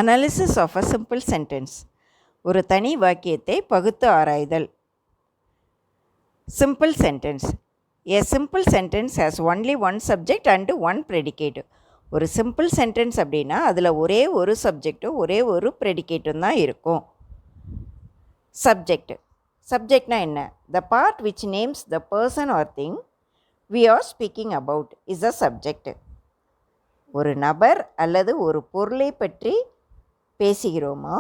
Analysis of a simple sentence. ஒரு தனி வாக்கியத்தை பகுத்து ஆராய்தல். Simple sentence. A simple sentence has only one subject and one predicate. ஒரு சிம்பிள் சென்டென்ஸ் அப்படின்னா அதில் ஒரே ஒரு சப்ஜெக்டும் ஒரே ஒரு ப்ரெடிகேட்டும் தான் இருக்கும். சப்ஜெக்ட். சப்ஜெக்ட்னா என்ன? The part which names the person or thing we are speaking about is a subject. ஒரு நபர் அல்லது ஒரு பொருளை பற்றி பேசுகிறோமோ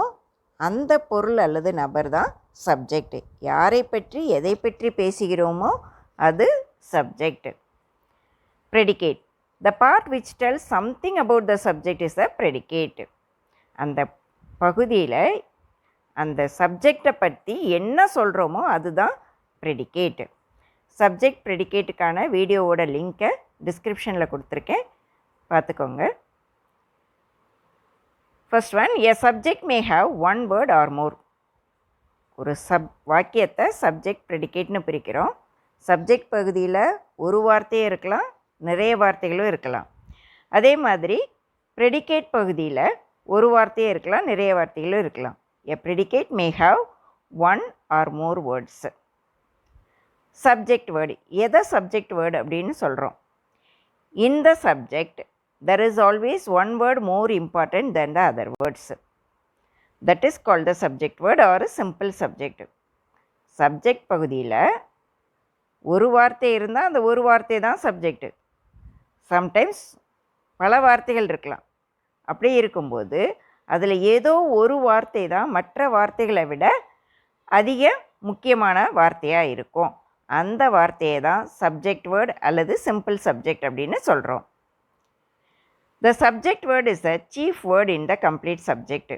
அந்த பொருள் அல்லது நபர் தான் சப்ஜெக்ட். யாரை பற்றி எதை பற்றி பேசுகிறோமோ அது subject. Predicate. The part which tells something about the subject is the predicate. அந்த பகுதியில் அந்த சப்ஜெக்டை பற்றி என்ன சொல்கிறோமோ அதுதான் ப்ரெடிகேட். சப்ஜெக்ட் ப்ரெடிகேட்டுக்கான வீடியோவோட லிங்க்கை டிஸ்கிரிப்ஷனில் கொடுத்துருக்கேன், பார்த்துக்கோங்க. First one, a subject may have one word or more. ஒரு வாக்கியத்தை சப்ஜெக்ட் ப்ரெடிகேட்னு பிரிக்கிறோம். சப்ஜெக்ட் பகுதியில் ஒரு வார்த்தையே இருக்கலாம், நிறைய வார்த்தைகளும் இருக்கலாம். அதே மாதிரி ப்ரெடிகேட் பகுதியில் ஒரு வார்த்தையே இருக்கலாம், நிறைய வார்த்தைகளும் இருக்கலாம். A predicate may have one or more words. Subject word. எதை சப்ஜெக்ட் வேர்டு அப்படின்னு சொல்கிறோம்? In the subject, there is always one word more important than the other words. That is called the subject word or a simple subject. Subject பகுதியில் ஒரு வார்த்தை இருந்தால் அந்த ஒரு வார்த்தை தான் சப்ஜெக்ட். சம்டைம்ஸ் பல வார்த்தைகள் இருக்கலாம். அப்படி இருக்கும்போது அதில் ஏதோ ஒரு வார்த்தை தான் மற்ற வார்த்தைகளை விட அதிக முக்கியமான வார்த்தையாக இருக்கும். அந்த வார்த்தையை தான் சப்ஜெக்ட் வேர்டு அல்லது சிம்பிள் சப்ஜெக்ட் அப்படின்னு சொல்கிறோம். The subject word is the chief word in the complete subject.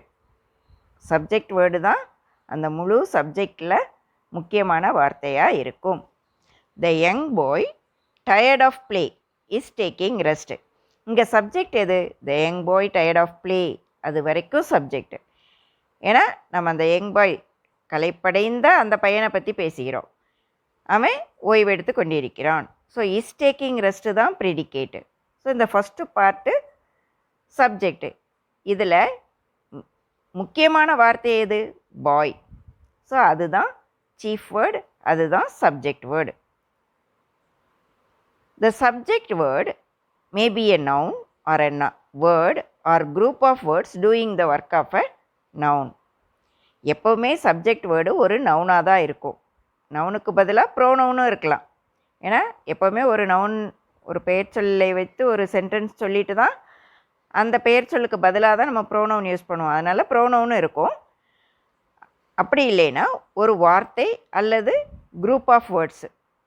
Subject word தான் அந்த முழு சப்ஜெக்டில் முக்கியமான வார்த்தையாக இருக்கும். The young boy tired of play is taking rest. இங்கே சப்ஜெக்ட் எது? The young boy tired of play, அது வரைக்கும் சப்ஜெக்ட். ஏன்னா நம்ம அந்த யங் பாய் களைப்படைந்த அந்த பையனை பற்றி பேசுகிறோம். அவன் ஓய்வெடுத்து கொண்டிருக்கிறான். ஸோ இஸ் டேக்கிங் ரெஸ்ட்டு தான் ப்ரெடிகேட்டு. ஸோ இந்த ஃபஸ்ட்டு பார்ட்டு சப்ஜெக்டு. இதில் முக்கியமான வார்த்தை எது? பாய். ஸோ அதுதான் சீஃப் வேர்டு, அதுதான் subject word. The subject word may be a noun or a word or group of words doing the work of a noun. எப்போவுமே subject word ஒரு நவுனாக தான் இருக்கும். நவுனுக்கு பதிலாக ப்ரோனவுனும் இருக்கலாம். ஏன்னா எப்போவுமே ஒரு நவுன் ஒரு பெயர் சொல்லை வைத்து ஒரு சென்டென்ஸ் சொல்லிட்டு தான் அந்த பெயர் சொல்லுக்கு பதிலாக தான் நம்ம ப்ரோனவுன் யூஸ் பண்ணுவோம். அதனால் ப்ரோனவுனும் இருக்கும். அப்படி இல்லைன்னா ஒரு வார்த்தை அல்லது குரூப் ஆஃப் வேர்ட்ஸ்,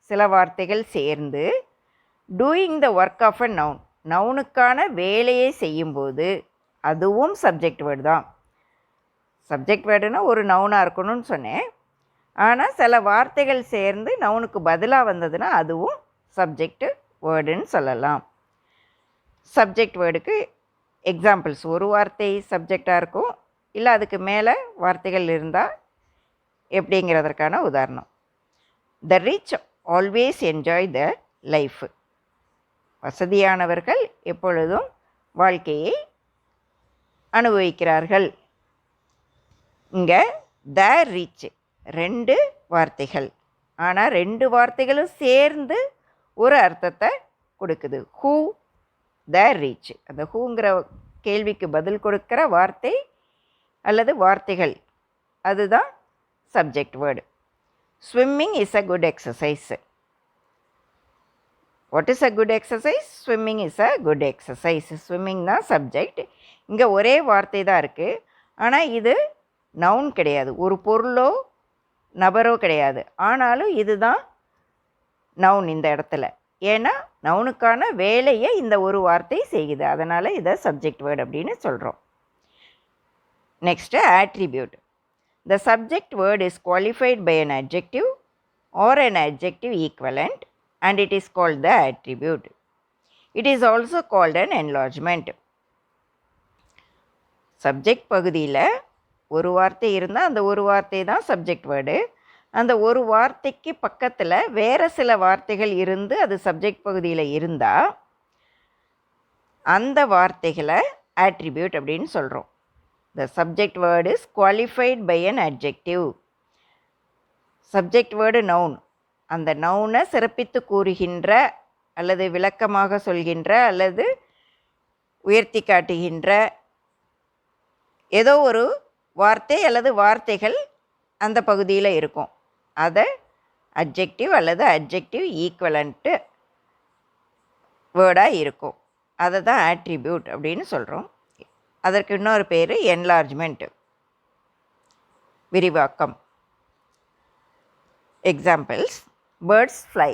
சில வார்த்தைகள் சேர்ந்து doing the work of a noun, நவுனுக்கான வேலையை செய்யும்போது அதுவும் சப்ஜெக்ட் வேர்டு தான். சப்ஜெக்ட் வேர்டுனா ஒரு நவுனாக இருக்கணும்னு சொன்னேன். ஆனால் சில வார்த்தைகள் சேர்ந்து நவுனுக்கு பதிலாக வந்ததுன்னா அதுவும் சப்ஜெக்ட் வேர்டுன்னு சொல்லலாம். சப்ஜெக்ட் வேர்டுக்கு எக்ஸாம்பிள்ஸ், ஒரு வார்த்தை சப்ஜெக்டாக இருக்கும், இல்லை அதுக்கு மேலே வார்த்தைகள் இருந்தால் எப்படிங்கிறதற்கான உதாரணம். The rich always enjoy the life. வசதியானவர்கள் எப்பொழுதும் வாழ்க்கையை அனுபவிக்கிறார்கள். இங்கே த ரிச் ரெண்டு வார்த்தைகள், ஆனால் ரெண்டு வார்த்தைகளும் சேர்ந்து ஒரு அர்த்தத்தை கொடுக்குது. Who the rich. அந்த ஹூங்கிற கேள்விக்கு பதில் கொடுக்குற வார்த்தை அல்லது வார்த்தைகள் அதுதான் subject word. Swimming is a good exercise. What is a good exercise? Swimming is a good exercise. Swimming தான் சப்ஜெக்ட். இங்கே ஒரே வார்த்தை தான் இருக்குது, ஆனால் இது நவுன் கிடையாது, ஒரு பொருளோ நபரோ கிடையாது. ஆனாலும் இதுதான் நவுன் இந்த இடத்துல. ஏன்னா நவுனுக்கான வேலையை இந்த ஒரு வார்த்தை செய்யுது, அதனால் இதை சப்ஜெக்ட் வேர்டு அப்படின்னு சொல்கிறோம். Next attribute. The subject word is qualified by an adjective or an adjective equivalent and it is called the attribute. It is also called an enlargement. Subject பகுதியில் ஒரு வார்த்தை இருந்தால் அந்த ஒரு வார்த்தை தான் சப்ஜெக்ட் வேர்டு. அந்த ஒரு வார்த்தைக்கு பக்கத்தில் வேறு சில வார்த்தைகள் இருந்து அது சப்ஜெக்ட் பகுதியில் இருந்தால் அந்த வார்த்தைகளை ஆட்ரிபியூட் அப்படின்னு சொல்கிறோம். The subject word is qualified by an adjective. Subject word noun. அந்த நவுனை சிறப்பித்து கூறுகின்ற அல்லது விளக்கமாக சொல்கின்ற அல்லது உயர்த்தி காட்டுகின்ற ஏதோ ஒரு வார்த்தை அல்லது வார்த்தைகள் அந்த பகுதியில் இருக்கும். அதை அட்ஜெக்டிவ் அல்லது அட்ஜெக்டிவ் ஈக்குவலண்ட்டு வேர்டாக இருக்கும். அதை தான் ஆட்ரிபியூட் அப்படின்னு சொல்கிறோம். அதற்கு இன்னொரு பேர் என்லார்ஜ்மெண்ட், விரிவாக்கம். Examples: birds fly.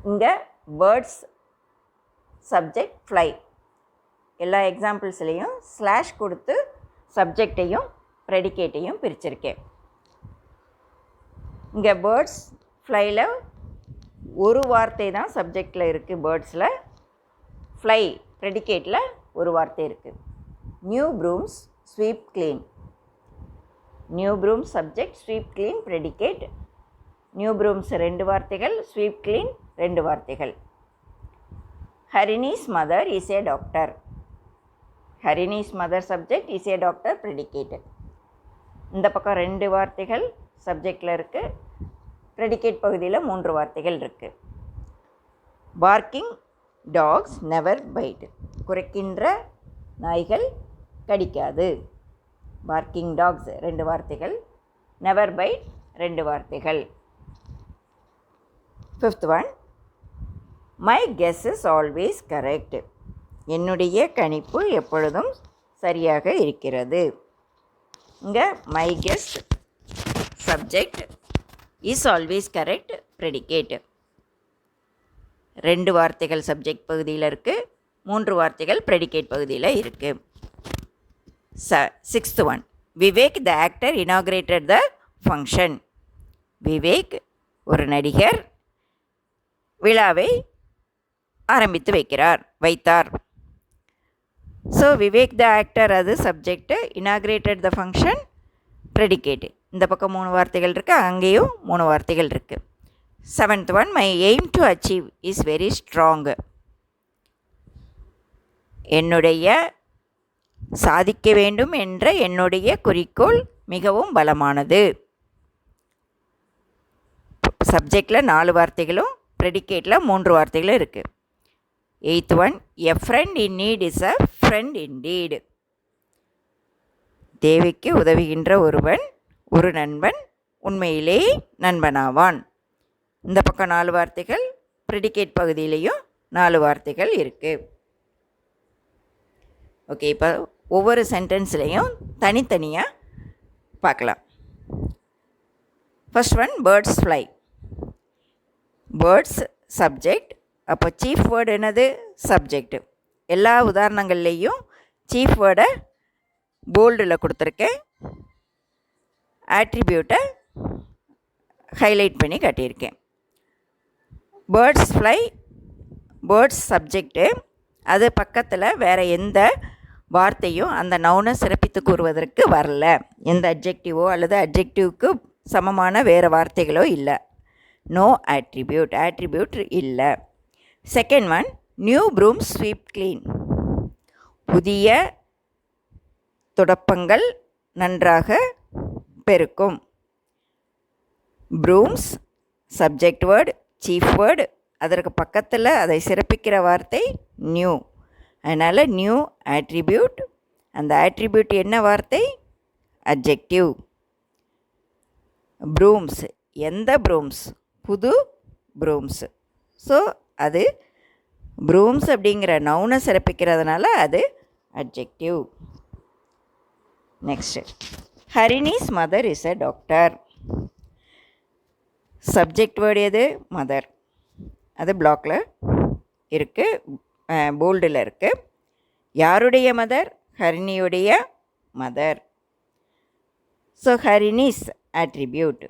இங்கே பேர்ட்ஸ் சப்ஜெக்ட், ஃப்ளை. எல்லா எக்ஸாம்பிள்ஸ்லேயும் ஸ்லாஷ் கொடுத்து சப்ஜெக்டையும் ப்ரெடிகேட்டையும் பிரிச்சிருக்கேன். இங்கே பேர்ட்ஸ் ஃப்ளையில் ஒரு வார்த்தை தான் சப்ஜெக்டில் இருக்குது. பேர்ட்ஸில் ஃப்ளை ப்ரெடிகேட்டில் ஒரு வார்த்தை இருக்குது. New brooms sweep clean. New broom subject, sweep clean predicate. New brooms 2 வார்த்தைகள், ஸ்வீப் க்ளீன் 2 வார்த்தைகள். Harini's mother is a doctor. Harini's mother subject, is a doctor predicate. இந்த பக்கம் 2 வார்த்தைகள் சப்ஜெக்டில் இருக்குது, ப்ரெடிகேட் பகுதியில் 3 வார்த்தைகள் இருக்குது. Barking dogs never bite. குறைக்கின்ற நாய்கள் கடிக்காது. பார்க்கிங் டாக்ஸ் 2 வார்த்தைகள், நெவர் பைட் 2 வார்த்தைகள். 5th one, my guess is always correct. என்னுடைய கணிப்பு எப்பொழுதும் சரியாக இருக்கிறது. இங்கே my guess subject, is always correct predicate. 2 வார்த்தைகள் சப்ஜெக்ட் பகுதியில் இருக்குது, 3 வார்த்தைகள் ப்ரெடிகேட் பகுதியில் இருக்குது. 6th one, Vivek the actor inaugurated the function. Vivek ஒரு நடிகர் விழாவை ஆரம்பித்து வைத்தார். ஸோ விவேக் த ஆக்டர் அது சப்ஜெக்டு, இனாக்ரேட்டட் த ஃபங்க்ஷன் ப்ரெடிகேட்டு. இந்த பக்கம் 3 வார்த்தைகள் இருக்குது, அங்கேயும் 3 வார்த்தைகள் இருக்குது. 7th one, my aim to achieve is very strong. என்னுடைய சாதிக்க வேண்டும் என்ற என்னுடைய குறிக்கோள் மிகவும் பலமானது. சப்ஜெக்டில் 4 வார்த்தைகளும், ப்ரெடிகேட்டில் 3 வார்த்தைகளும் இருக்குது. 8th one, a friend in need is a friend indeed. தேவைக்கு உதவுகின்ற ஒரு நண்பன் உண்மையிலே நண்பனாவான். இந்த பக்கம் 4 வார்த்தைகள், ப்ரெடிகேட் பகுதியிலையும் 4 வார்த்தைகள் இருக்குது. ஓகே, இப்போ ஒவ்வொரு சென்டென்ஸ்லேயும் தனித்தனியாக பார்க்கலாம். First one, birds fly. Birds subject, அப்போ சீஃப் வேர்டு என்னது? சப்ஜெக்ட். எல்லா உதாரணங்கள்லேயும் சீஃப் வேர்டை போல்டில் கொடுத்துருக்கேன், ஆட்ரிபியூட்டை ஹைலைட் பண்ணி காட்டியிருக்கேன். பேர்ட்ஸ் ஃப்ளை, பேர்ட்ஸ் சப்ஜெக்டு, அது பக்கத்தில் வேறு எந்த வார்த்தையும் அந்த நவுனை சிறப்பித்து கூறுவதற்கு வரல. எந்த அட்ஜெக்டிவோ அல்லது அட்ஜெக்டிவ்க்கு சமமான வேறு வார்த்தைகளோ இல்லை. நோ ஆட்ரிபியூட் இல்லை. Second one, new broom sweep clean. புதிய துடப்பங்கள் நன்றாக பெருக்கும். Brooms subject word, chief word, அதற்கு பக்கத்தில் அதை சிறப்பிக்கிற வார்த்தை நியூ. அதனால் நியூ ஆட்ரிபியூட். அந்த ஆட்ரிபியூட் என்ன வார்த்தை? அட்ஜெக்டிவ். ப்ரூம்ஸ், எந்த ப்ரூம்ஸ்? புது ப்ரூம்ஸ். ஸோ அது ப்ரூம்ஸ் அப்படிங்கிற நவுனை சிறப்பிக்கிறதுனால அது adjective. Next, Harini's mother is a doctor. Subject word எது? மதர். அது பிளாக்கில் இருக்குது, போல்டில் இருக்குது. யாருடைய மதர்? ஹரிணியுடைய மதர். So Harini's attribute.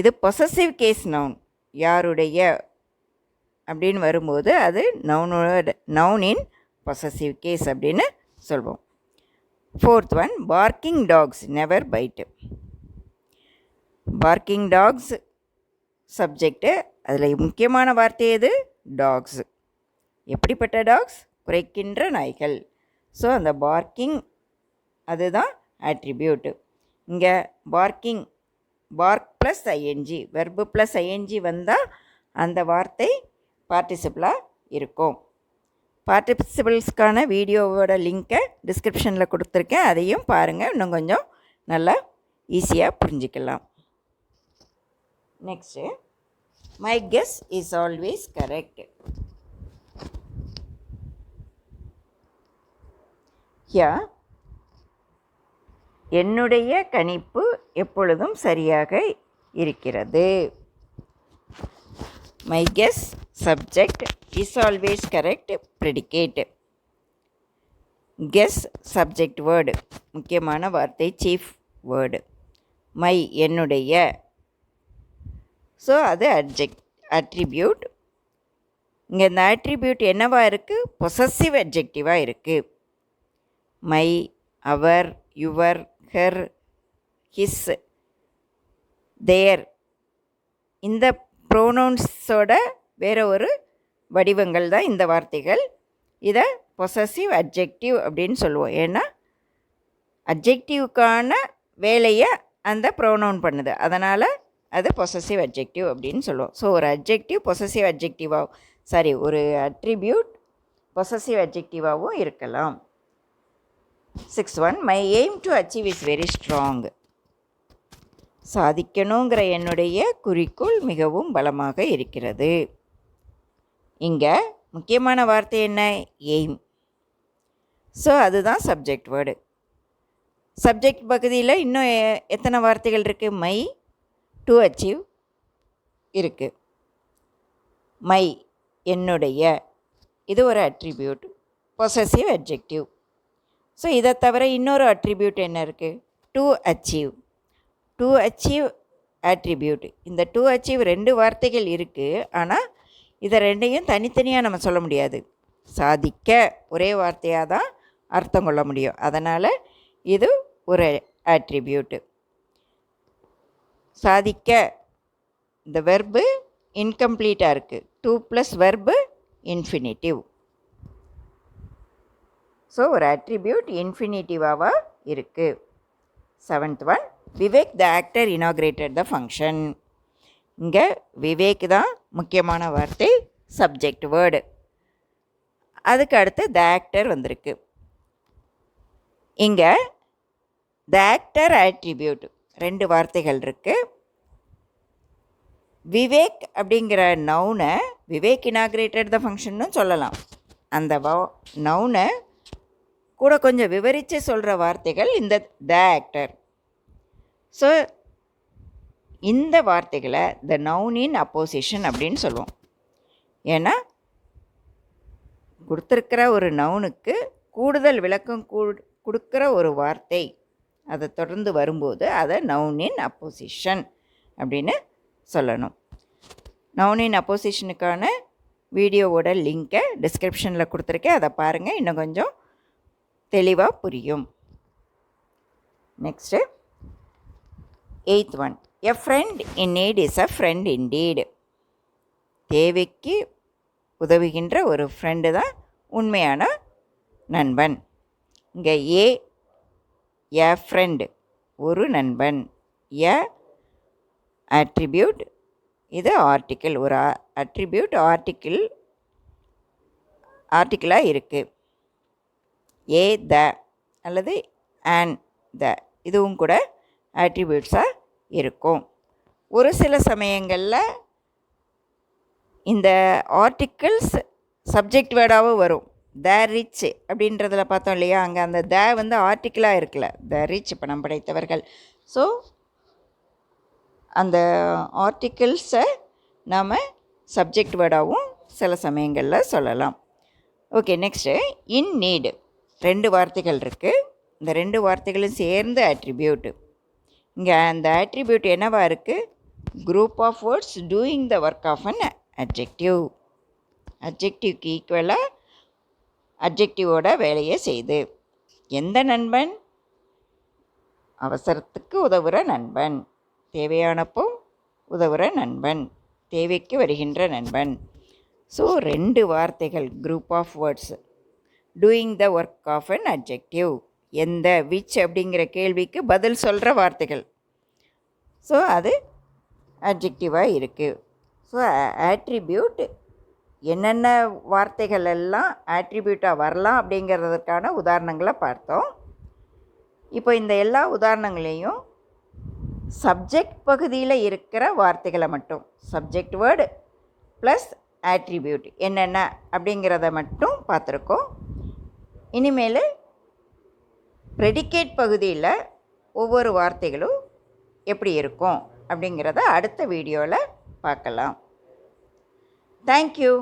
இது பொசசிவ் கேஸ் நவுன். யாருடைய அப்படின்னு வரும்போது அது நவுனின் பொசசிவ் கேஸ் அப்படின்னு சொல்வோம். Fourth one, barking dogs never bite. Barking dogs subject, அதில் முக்கியமான வார்த்தை எது? டாக்ஸ். எப்படிப்பட்ட டாக்ஸ்? குறைக்கின்ற நாய்கள். ஸோ அந்த பார்க்கிங் அதுதான் attribute. இங்கே parking park plus I N G verb plus I N G வந்தால் அந்த வார்த்தை பார்ட்டிசிபிளாக இருக்கும். பார்ட்டிசிபிள்ஸ்க்கான வீடியோவோட லிங்க்கை டிஸ்கிரிப்ஷனில் கொடுத்துருக்கேன், அதையும் பாருங்கள், இன்னும் கொஞ்சம் நல்லா ஈஸியாக புரிஞ்சிக்கலாம். Next, my guess is always correct. என்னுடைய கணிப்பு எப்பொழுதும் சரியாக இருக்கிறது. My guess subject, is always correct predicate. Guess subject word, முக்கியமான வார்த்தை, சீஃப் வேர்டு. மை என்னுடைய, ஸோ அது அட்ரிபியூட். இங்கே இந்த அட்ரிபியூட் என்னவாக இருக்குது? பொசசிவ் அட்ஜெக்டிவாக இருக்குது. My, our, your, her, his, their, இந்த ப்ரோனவுன்ஸோட வேறு ஒரு வடிவங்கள் தான் இந்த வார்த்தைகள். இதை பொசசிவ் அட்ஜெக்டிவ் அப்படின்னு சொல்லுவோம். ஏன்னா அட்ஜெக்டிவ்க்கான வேலையை அந்த ப்ரோனவுன் பண்ணுது, அதனால் அது பொசசிவ் அட்ஜெக்டிவ் அப்படின்னு சொல்லுவோம். ஸோ ஒரு அட்ஜெக்டிவ் பொசசிவ் அட்ஜெக்டிவாக ஒரு அட்ரிபியூட் பொசசிவ் அட்ஜெக்டிவாகவும் இருக்கலாம். 6.1 my aim to achieve is very strong. சாதிக்கணுங்கிற என்னுடைய குறிக்கோள் மிகவும் பலமாக இருக்கிறது. இங்கே முக்கியமான வார்த்தை என்ன? எய்ம். ஸோ அதுதான் சப்ஜெக்ட் வேர்டு. சப்ஜெக்ட் பகுதியில் இன்னும் எத்தனை வார்த்தைகள் இருக்குது? மை, டு அச்சீவ் இருக்குது. மை என்னுடைய, இது ஒரு அட்ரிபியூட், பொசசிவ் அட்ஜெக்டிவ். ஸோ இதை தவிர இன்னொரு அட்ரிபியூட் என்ன இருக்குது? To achieve. To achieve attribute. இந்த டு அச்சீவ் 2 வார்த்தைகள் இருக்குது, ஆனால் இதை ரெண்டையும் தனித்தனியாக நம்ம சொல்ல முடியாது. சாதிக்க ஒரே வார்த்தையாக தான் அர்த்தம் கொள்ள முடியும். அதனால் இது ஒரு அட்ரிபியூட்டு. சாதிக்க இந்த வெர்பு இன்கம்ப்ளீட்டாக இருக்குது. 2 + வெர்பு இன்ஃபினிட்டிவ். ஸோ ஒரு அட்ரிபியூட் இன்ஃபினிட்டிவாக இருக்குது. 7th one, Vivek the actor inaugurated the function. இங்கே விவேக் தான் முக்கியமான வார்த்தை, சப்ஜெக்ட் வேர்டு. அதுக்கு அடுத்து த ஆக்டர் வந்திருக்கு. இங்கே த ஆக்டர் அட்ரிபியூட் 2 வார்த்தைகள் இருக்குது. விவேக் அப்படிங்கிற நவுனை விவேக் இனாக்ரேட்டட் த ஃபங்க்ஷன்னு சொல்லலாம். அந்த நவுனை கூட கொஞ்சம் விவரித்து சொல்கிற வார்த்தைகள் இந்த த ஆக்டர். ஸோ இந்த வார்த்தைகளை த நவுன் இன் அப்போசிஷன் அப்படின்னு சொல்லுவோம். ஏன்னா கொடுத்துருக்கிற ஒரு நவுனுக்கு கூடுதல் விளக்கம் கொடுக்குற ஒரு வார்த்தை அதை தொடர்ந்து வரும்போது அதை நவுன் இன் அப்போசிஷன் அப்படின்னு சொல்லணும். நவுன் இன் அப்போசிஷனுக்கான வீடியோவோட லிங்க்கை டிஸ்கிரிப்ஷனில் கொடுத்துருக்கேன், அதை பாருங்கள், இன்னும் கொஞ்சம் தெளிவாக புரியும். Next 8th one, a friend in need is a friend indeed. தேவைக்கு உதவுகின்ற ஒரு ஃப்ரெண்டு தான் உண்மையான நண்பன். இங்கே எ ஃப்ரெண்டு ஒரு நண்பன், எ அட்ரிபியூட், இது ஆர்டிக்கிள். ஒரு அட்ரிபியூட் ஆர்டிக்கிளாக இருக்குது. ஏ த அல்லது ஆன் த, இதுவும் கூட அட்ரிபியூட்ஸாக இருக்கும். ஒரு சில சமயங்களில் இந்த ஆர்டிக்கிள்ஸ் சப்ஜெக்ட் வேர்டாகவும் வரும். த ரிச் அப்படின்றதில் பார்த்தோம் இல்லையா, அங்கே அந்த த வந்து ஆர்டிக்கிளாக இருக்குல்ல, த ரிச் பணம் படைத்தவர்கள். ஸோ அந்த ஆர்டிக்கிள்ஸை நாம் சப்ஜெக்ட் வேர்டாகவும் சில சமயங்களில் சொல்லலாம். ஓகே, நெக்ஸ்ட்டு இன் நீடு 2 வார்த்தைகள் இருக்குது. இந்த 2 வார்த்தைகளும் சேர்ந்து அட்ரிபியூட்டு. இங்கே அந்த அட்ரிபியூட் என்னவாக இருக்குது? Group of words doing the work of an adjective. அட்ஜெக்டிவ்க்கு ஈக்குவலாக அட்ஜெக்டிவோட வேலையை செய்து. எந்த நண்பன்? அவசரத்துக்கு உதவுகிற நண்பன், தேவையானப்போ உதவுகிற நண்பன், தேவைக்கு வருகின்ற நண்பன். ஸோ 2 வார்த்தைகள் group of words doing the work of an adjective. எந்த விச் அப்படிங்கிற கேள்விக்கு பதில் சொல்கிற வார்த்தைகள். ஸோ அது அட்ஜெக்டிவாக இருக்குது. ஸோ ஆட்ரிபியூட் என்னென்ன வார்த்தைகள் எல்லாம் ஆட்ரிபியூட்டாக வரலாம் அப்படிங்கிறதுக்கான உதாரணங்களை பார்த்தோம். இப்போ இந்த எல்லா உதாரணங்களையும் சப்ஜெக்ட் பகுதியில் இருக்கிற வார்த்தைகளை மட்டும், சப்ஜெக்ட் வேர்டு ப்ளஸ் ஆட்ரிபியூட் என்னென்ன அப்படிங்கிறத மட்டும் பார்த்துருக்கோம். இனிமேல் ப்ரெடிகேட் பகுதியில் ஒவ்வொரு வார்த்தைகளும் எப்படி இருக்கும் அப்படிங்கிறத அடுத்த வீடியோவில் பார்க்கலாம். தேங்க்யூ.